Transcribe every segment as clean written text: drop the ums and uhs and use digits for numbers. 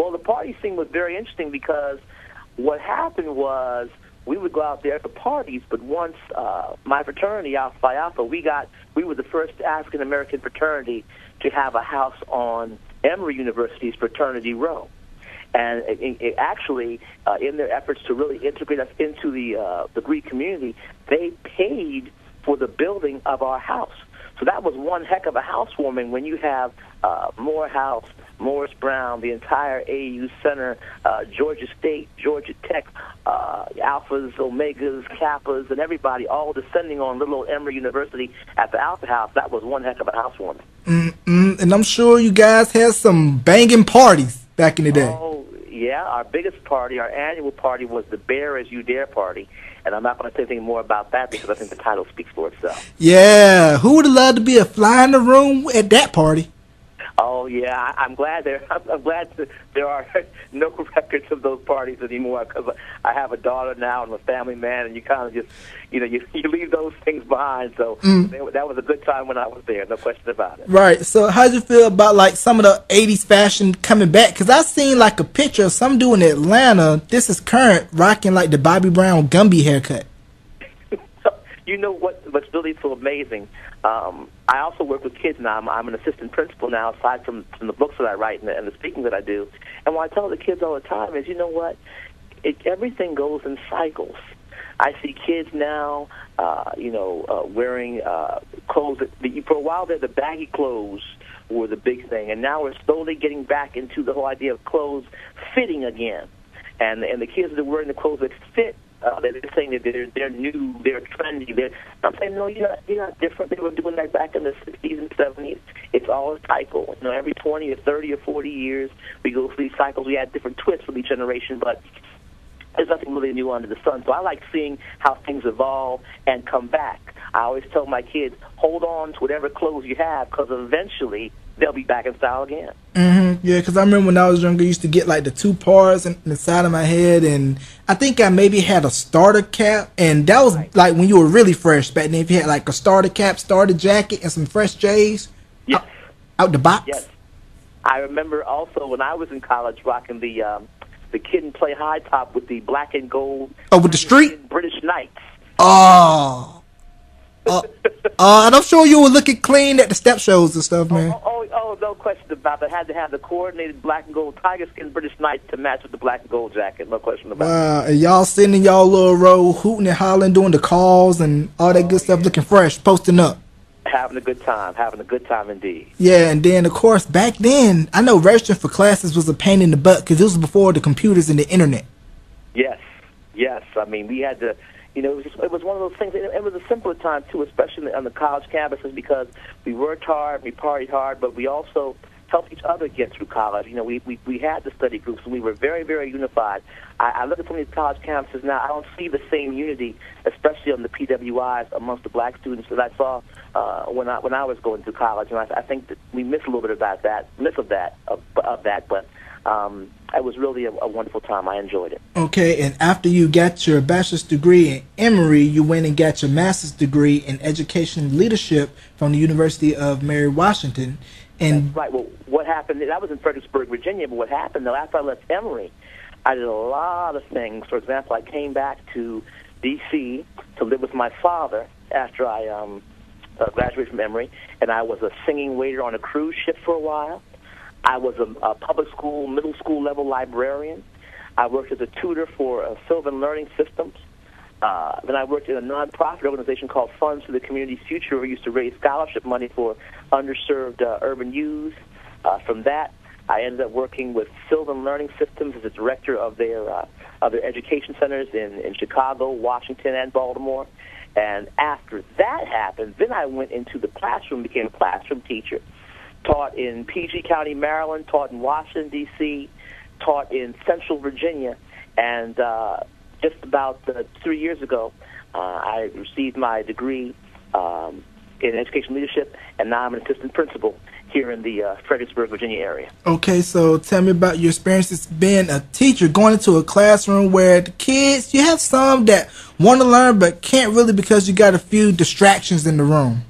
Well, the party scene was very interesting because what happened was we would go out there for parties, but once my fraternity, Alpha Phi Alpha, we were the first African American fraternity to have a house on Emory University's Fraternity Row. And actually, in their efforts to really integrate us into the Greek community, they paid for the building of our house. So that was one heck of a housewarming when you have Morehouse, Morris Brown, the entire AU Center, Georgia State, Georgia Tech, Alphas, Omegas, Kappas, and everybody all descending on little old Emory University at the Alpha House. That was one heck of a housewarming. And I'm sure you guys had some banging parties back in the day. Oh, yeah. Our biggest party, our annual party, was the Bear As You Dare party. And I'm not going to say anything more about that because I think the title speaks for itself. Yeah. Who would have loved to be a fly in the room at that party? Oh yeah, I'm glad there are no records of those parties anymore because I have a daughter now and I'm a family man, and you kind of just you leave those things behind. So that was a good time when I was there, no question about it. Right. So how'd you feel about like some of the '80s fashion coming back? Because I seen like a picture of some dude in Atlanta. This is current, rocking like the Bobby Brown Gumby haircut. You know what's really so amazing? I also work with kids now. I'm an assistant principal now, aside from the books that I write and the speaking that I do. And what I tell the kids all the time is, you know what? Everything goes in cycles. I see kids now, wearing clothes that for a while there, the baggy clothes were the big thing, and now we're slowly getting back into the whole idea of clothes fitting again. And the kids that are wearing the clothes that fit. They're saying that they're new, they're trendy. I'm saying, no, you're not different. They were doing that back in the 60s and 70s. It's all a cycle. Every 20 or 30 or 40 years, we go through these cycles. We add different twists with each generation, but there's nothing really new under the sun. So I like seeing how things evolve and come back. I always tell my kids, hold on to whatever clothes you have, because eventually they'll be back in style again. Yeah, because I remember when I was younger, I used to get like the two parts in the side of my head, and I think I maybe had a starter cap, and that was like when you were really fresh back then. If you had like a starter cap, starter jacket, and some fresh J's out the box. Yes, I remember also when I was in college rocking the Kid and Play high top with the black and gold. Oh, with the street British Knights. Oh. And I'm sure you were looking clean at the step shows and stuff, man. Oh, no question about that. Had to have the coordinated black and gold tiger skin British Knights to match with the black and gold jacket. No question about it. Wow, and y'all sitting in y'all little row, hooting and hollering, doing the calls and all that good stuff, looking fresh, posting up. Having a good time indeed. Yeah, and then, of course, back then, I know registering for classes was a pain in the butt because this was before the computers and the internet. Yes. I mean, we had to... it was one of those things. It was a simpler time, too, especially on the college campuses, because we worked hard, we partied hard, but we also helped each other get through college. We had the study groups, and we were very, very unified. I look at some of these college campuses now, I don't see the same unity, especially on the PWIs amongst the black students that I saw when I was going through college. And I think that we miss a little bit about that, but it was really a wonderful time. I enjoyed it. Okay, and after you got your bachelor's degree in Emory, you went and got your master's degree in education leadership from the University of Mary Washington. And that's right. Well, what happened, that was in Fredericksburg, Virginia, but what happened, though, after I left Emory, I did a lot of things. For example, I came back to D.C. to live with my father after I graduated from Emory, and I was a singing waiter on a cruise ship for a while. I was a public school, middle school level librarian. I worked as a tutor for Sylvan Learning Systems. Then I worked in a nonprofit organization called Funds for the Community's Future, where we used to raise scholarship money for underserved urban youth. From that, I ended up working with Sylvan Learning Systems as a director of their education centers in Chicago, Washington, and Baltimore. And after that happened, then I went into the classroom, became a classroom teacher. Taught in PG County, Maryland, taught in Washington, D.C., taught in Central Virginia, and just about 3 years ago, I received my degree in education leadership, and now I'm an assistant principal here in the Fredericksburg, Virginia area. Okay, so tell me about your experiences being a teacher, going into a classroom where the kids, you have some that want to learn but can't really because you got a few distractions in the room.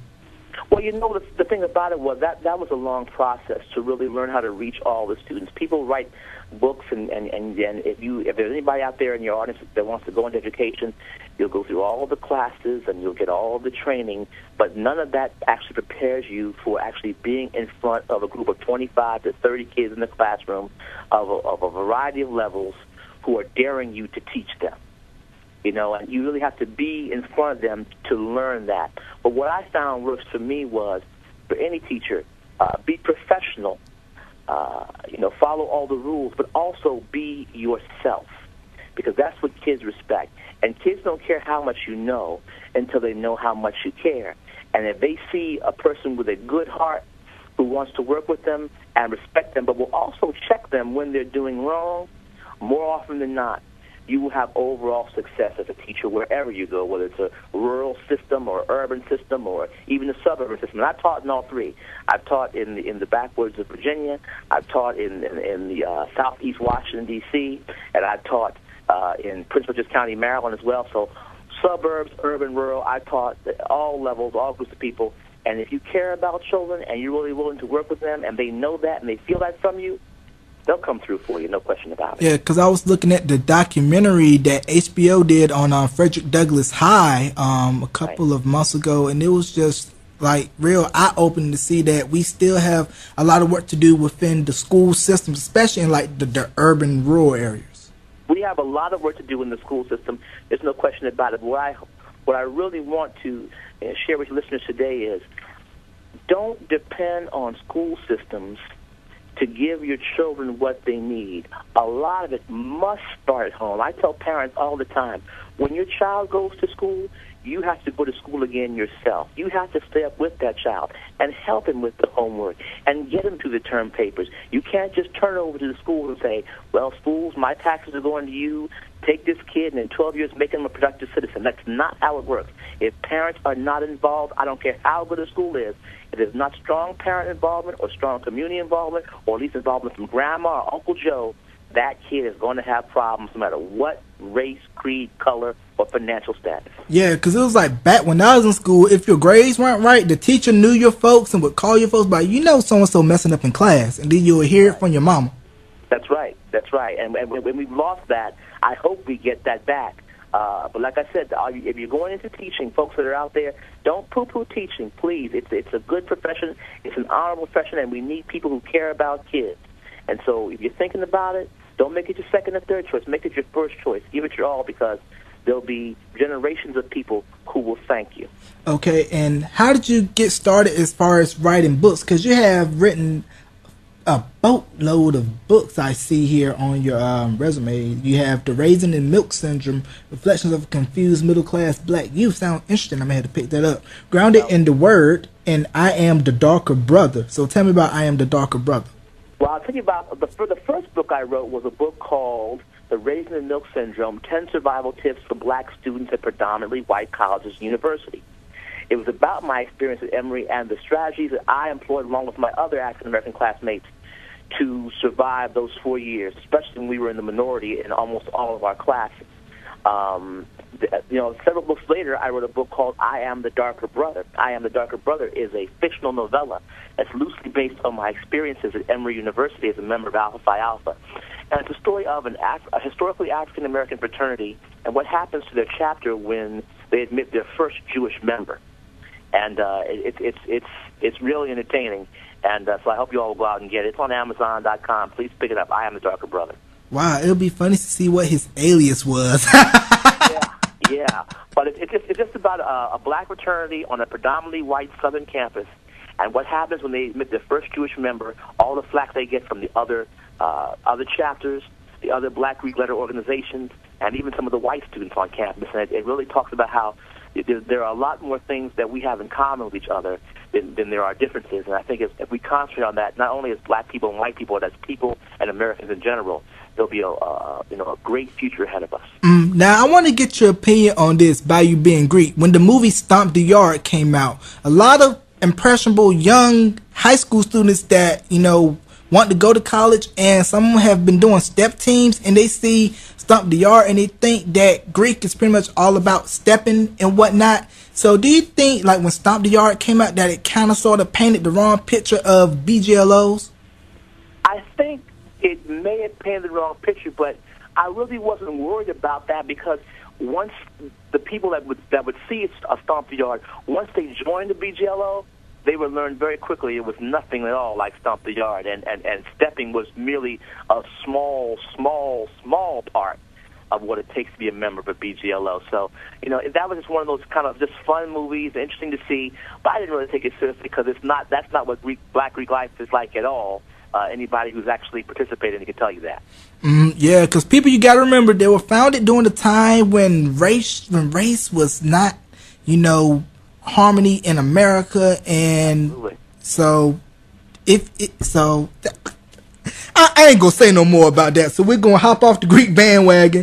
Well, the thing about it was that was a long process to really learn how to reach all the students. People write books, and if there's anybody out there in your audience that wants to go into education, you'll go through all the classes and you'll get all the training, but none of that actually prepares you for actually being in front of a group of 25 to 30 kids in the classroom of a variety of levels who are daring you to teach them. You know, and you really have to be in front of them to learn that. But what I found works for me was, for any teacher, be professional, follow all the rules, but also be yourself, because that's what kids respect. And kids don't care how much you know until they know how much you care. And if they see a person with a good heart who wants to work with them and respect them, but will also check them when they're doing wrong, more often than not, you will have overall success as a teacher wherever you go, whether it's a rural system or urban system or even a suburban system. And I've taught in all three. I've taught in the backwoods of Virginia. I've taught in the southeast Washington, D.C., and I've taught in Prince George's County, Maryland as well. So suburbs, urban, rural, I've taught at all levels, all groups of people. And if you care about children and you're really willing to work with them and they know that and they feel that from you, they'll come through for you, no question about it. Yeah, because I was looking at the documentary that HBO did on Frederick Douglass High a couple of months ago, and it was just like real eye-opening to see that we still have a lot of work to do within the school system, especially in like the urban, rural areas. We have a lot of work to do in the school system. There's no question about it. What I really want to share with your listeners today is, don't depend on school systems to give your children what they need. A lot of it must start at home. I tell parents all the time, when your child goes to school, you have to go to school again yourself. You have to stay up with that child and help him with the homework and get him through the term papers. You can't just turn over to the school and say, well, schools, my taxes are going to you. Take this kid and in 12 years make him a productive citizen. That's not how it works. If parents are not involved, I don't care how good a school is, if there's not strong parent involvement or strong community involvement or at least involvement from grandma or Uncle Joe, that kid is going to have problems no matter what race, creed, color, or financial status. Yeah, because it was like back when I was in school, if your grades weren't right, the teacher knew your folks and would call your folks by, so-and-so messing up in class, and then you would hear it from your mama. That's right. That's right. And when we've lost that, I hope we get that back. But like I said, if you're going into teaching, folks that are out there, don't poo-poo teaching, please. It's a good profession. It's an honorable profession, and we need people who care about kids. And so if you're thinking about it, don't make it your second or third choice. Make it your first choice. Give it your all, because there'll be generations of people who will thank you. Okay, and how did you get started as far as writing books? Because you have written a boatload of books I see here on your resume. You have The Raisin and Milk Syndrome, Reflections of a Confused Middle-Class Black Youth. Sound interesting. I'm going to have to pick that up. Grounded in the Word, and I Am the Darker Brother. So tell me about I Am the Darker Brother. Well, I'll tell you about the first book I wrote was a book called The Raisin and Milk Syndrome, 10 Survival Tips for Black Students at Predominantly White Colleges and Universities. It was about my experience at Emory and the strategies that I employed along with my other African-American classmates to survive those 4 years, especially when we were in the minority in almost all of our classes. Several books later, I wrote a book called I Am the Darker Brother. I Am the Darker Brother is a fictional novella that's loosely based on my experiences at Emory University as a member of Alpha Phi Alpha. And it's a story of a historically African-American fraternity and what happens to their chapter when they admit their first Jewish member. And it's really entertaining. And so I hope you all will go out and get it. It's on Amazon.com. Please pick it up. I Am the Darker Brother. Wow, it'll be funny to see what his alias was. Yeah. But it's just about a black fraternity on a predominantly white southern campus, and what happens when they admit their first Jewish member, all the flack they get from the other chapters, the other black Greek letter organizations, and even some of the white students on campus. And it really talks about how there are a lot more things that we have in common with each other than there are differences. And I think if we concentrate on that, not only as black people and white people, but as people and Americans in general, there'll be a great future ahead of us. Now, I want to get your opinion on this, by you being Greek. When the movie Stomp the Yard came out, a lot of impressionable young high school students that, want to go to college, and some of them have been doing step teams, and they see Stomp the Yard, and they think that Greek is pretty much all about stepping and whatnot. So do you think, like, when Stomp the Yard came out, that it kind of sort of painted the wrong picture of BGLOs? I think it may have painted the wrong picture, but I really wasn't worried about that because once the people that would see a Stomp the Yard, once they joined the BGLO, they would learn very quickly it was nothing at all like Stomp the Yard, and stepping was merely a small part of what it takes to be a member of a BGLO. So, that was just one of those kind of just fun movies, interesting to see, but I didn't really take it seriously because that's not what Black Greek life is like at all. Anybody who's actually participated in it can tell you that. Yeah, because people, you got to remember, they were founded during the time when race was not, harmony in America, and Absolutely. so I ain't gonna say no more about that. So we're gonna hop off the Greek bandwagon